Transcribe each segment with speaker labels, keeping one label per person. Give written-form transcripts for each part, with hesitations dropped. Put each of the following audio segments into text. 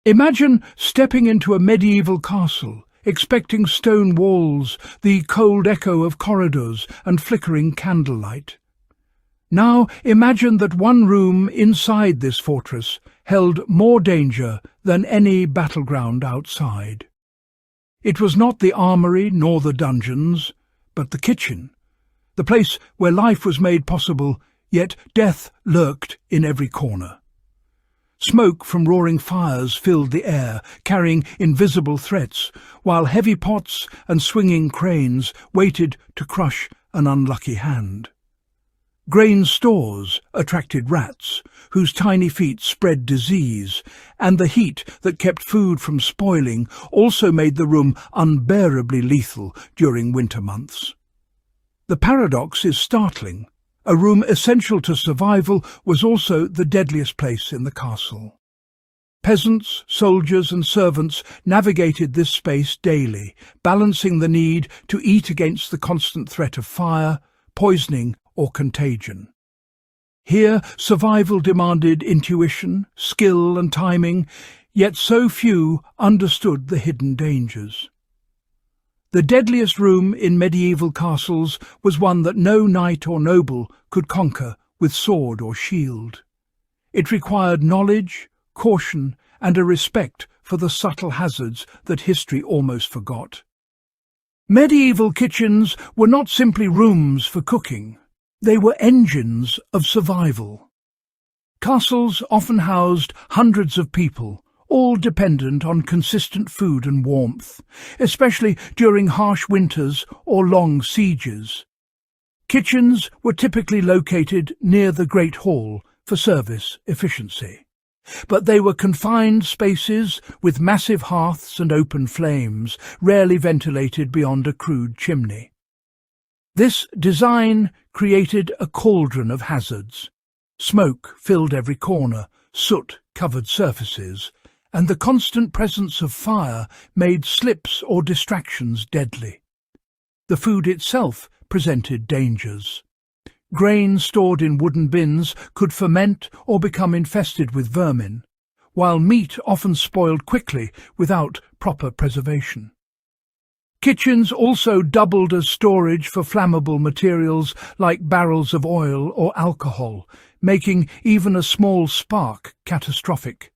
Speaker 1: Imagine stepping into a medieval castle, expecting stone walls, the cold echo of corridors and flickering candlelight. Now imagine that one room inside this fortress held more danger than any battleground outside. It was not the armory nor the dungeons, but the kitchen, the place where life was made possible, yet death lurked in every corner. Smoke from roaring fires filled the air, carrying invisible threats, while heavy pots and swinging cranes waited to crush an unlucky hand. Grain stores attracted rats, whose tiny feet spread disease, and the heat that kept food from spoiling also made the room unbearably lethal during winter months. The paradox is startling. A room essential to survival was also the deadliest place in the castle. Peasants, soldiers and servants navigated this space daily, balancing the need to eat against the constant threat of fire, poisoning or contagion. Here survival demanded intuition, skill and timing, yet so few understood the hidden dangers. The deadliest room in medieval castles was one that no knight or noble could conquer with sword or shield. It required knowledge, caution, and a respect for the subtle hazards that history almost forgot. Medieval kitchens were not simply rooms for cooking. They were engines of survival. Castles often housed hundreds of people, all dependent on consistent food and warmth, especially during harsh winters or long sieges. Kitchens were typically located near the Great Hall for service efficiency, but they were confined spaces with massive hearths and open flames, rarely ventilated beyond a crude chimney. This design created a cauldron of hazards. Smoke filled every corner, soot covered surfaces, and the constant presence of fire made slips or distractions deadly. The food itself presented dangers. Grain stored in wooden bins could ferment or become infested with vermin, while meat often spoiled quickly without proper preservation. Kitchens also doubled as storage for flammable materials like barrels of oil or alcohol, making even a small spark catastrophic.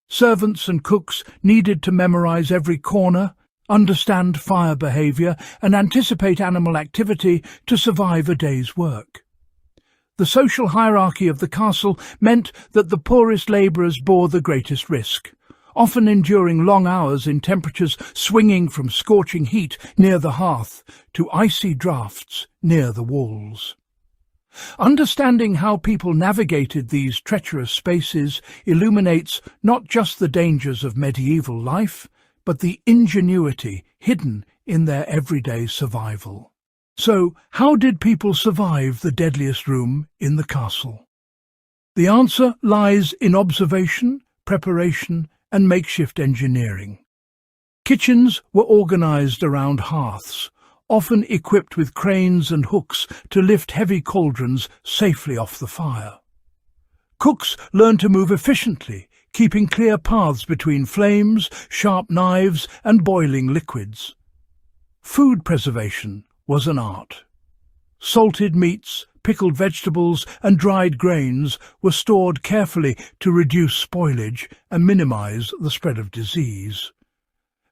Speaker 1: Servants and cooks needed to memorize every corner, understand fire behavior, and anticipate animal activity to survive a day's work. The social hierarchy of the castle meant that the poorest labourers bore the greatest risk, often enduring long hours in temperatures swinging from scorching heat near the hearth to icy draughts near the walls. Understanding how people navigated these treacherous spaces illuminates not just the dangers of medieval life, but the ingenuity hidden in their everyday survival. So, how did people survive the deadliest room in the castle? The answer lies in observation, preparation, and makeshift engineering. Kitchens were organized around hearths, often equipped with cranes and hooks to lift heavy cauldrons safely off the fire. Cooks learned to move efficiently, keeping clear paths between flames, sharp knives, and boiling liquids. Food preservation was an art. Salted meats, pickled vegetables, and dried grains were stored carefully to reduce spoilage and minimize the spread of disease.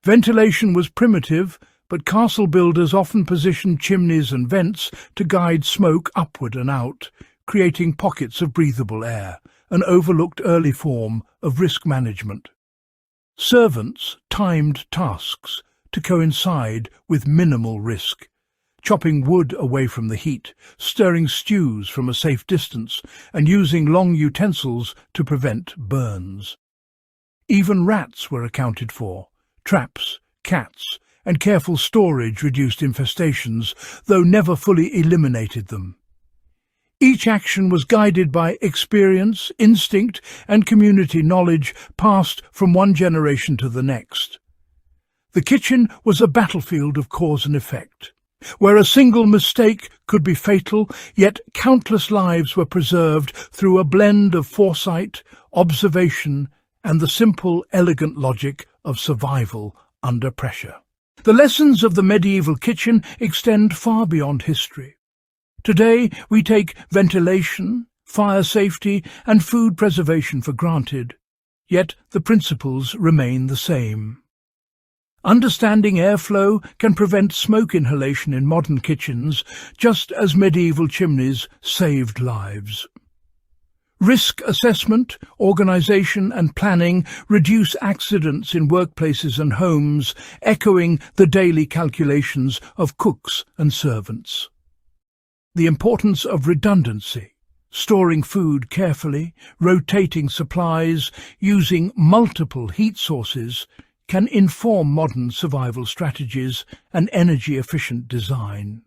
Speaker 1: Ventilation was primitive, but castle builders often positioned chimneys and vents to guide smoke upward and out, creating pockets of breathable air, an overlooked early form of risk management. Servants timed tasks to coincide with minimal risk, chopping wood away from the heat, stirring stews from a safe distance, and using long utensils to prevent burns. Even rats were accounted for. Traps, cats, and careful storage reduced infestations, though never fully eliminated them. Each action was guided by experience, instinct, and community knowledge passed from one generation to the next. The kitchen was a battlefield of cause and effect, where a single mistake could be fatal, yet countless lives were preserved through a blend of foresight, observation, and the simple, elegant logic of survival under pressure. The lessons of the medieval kitchen extend far beyond history. Today, we take ventilation, fire safety, and food preservation for granted, yet the principles remain the same. Understanding airflow can prevent smoke inhalation in modern kitchens, just as medieval chimneys saved lives. Risk assessment, organisation and planning reduce accidents in workplaces and homes, echoing the daily calculations of cooks and servants. The importance of redundancy, storing food carefully, rotating supplies, using multiple heat sources, can inform modern survival strategies and energy-efficient design.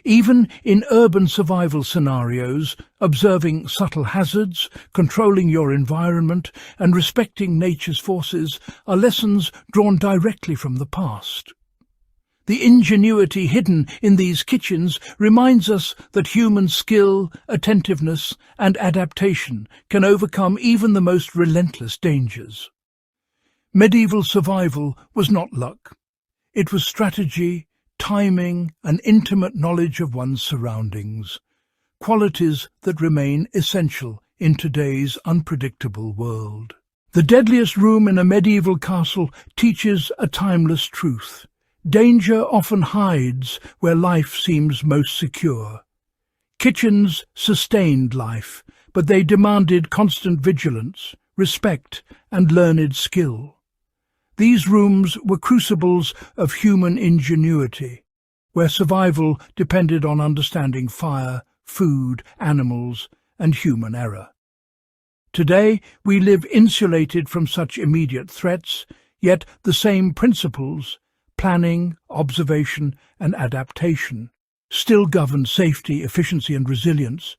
Speaker 1: Even in urban survival scenarios, observing subtle hazards, controlling your environment, and respecting nature's forces are lessons drawn directly from the past. The ingenuity hidden in these kitchens reminds us that human skill, attentiveness, and adaptation can overcome even the most relentless dangers. Medieval survival was not luck. It was strategy, timing, and intimate knowledge of one's surroundings, qualities that remain essential in today's unpredictable world. The deadliest room in a medieval castle teaches a timeless truth. Danger often hides where life seems most secure. Kitchens sustained life, but they demanded constant vigilance, respect, and learned skill. These rooms were crucibles of human ingenuity, where survival depended on understanding fire, food, animals, and human error. Today, we live insulated from such immediate threats, yet the same principles, planning, observation, and adaptation, still govern safety, efficiency, and resilience.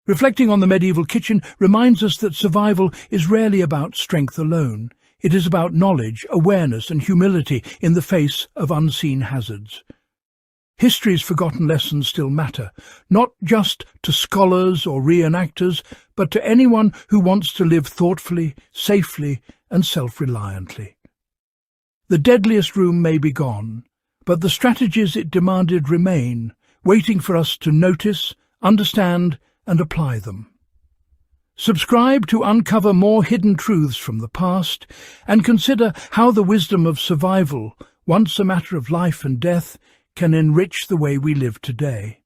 Speaker 1: Reflecting on the medieval kitchen reminds us that survival is rarely about strength alone. It is about knowledge, awareness, and humility in the face of unseen hazards. History's forgotten lessons still matter, not just to scholars or reenactors, but to anyone who wants to live thoughtfully, safely, and self-reliantly. The deadliest room may be gone, but the strategies it demanded remain, waiting for us to notice, understand, and apply them. Subscribe to uncover more hidden truths from the past and consider how the wisdom of survival, once a matter of life and death, can enrich the way we live today.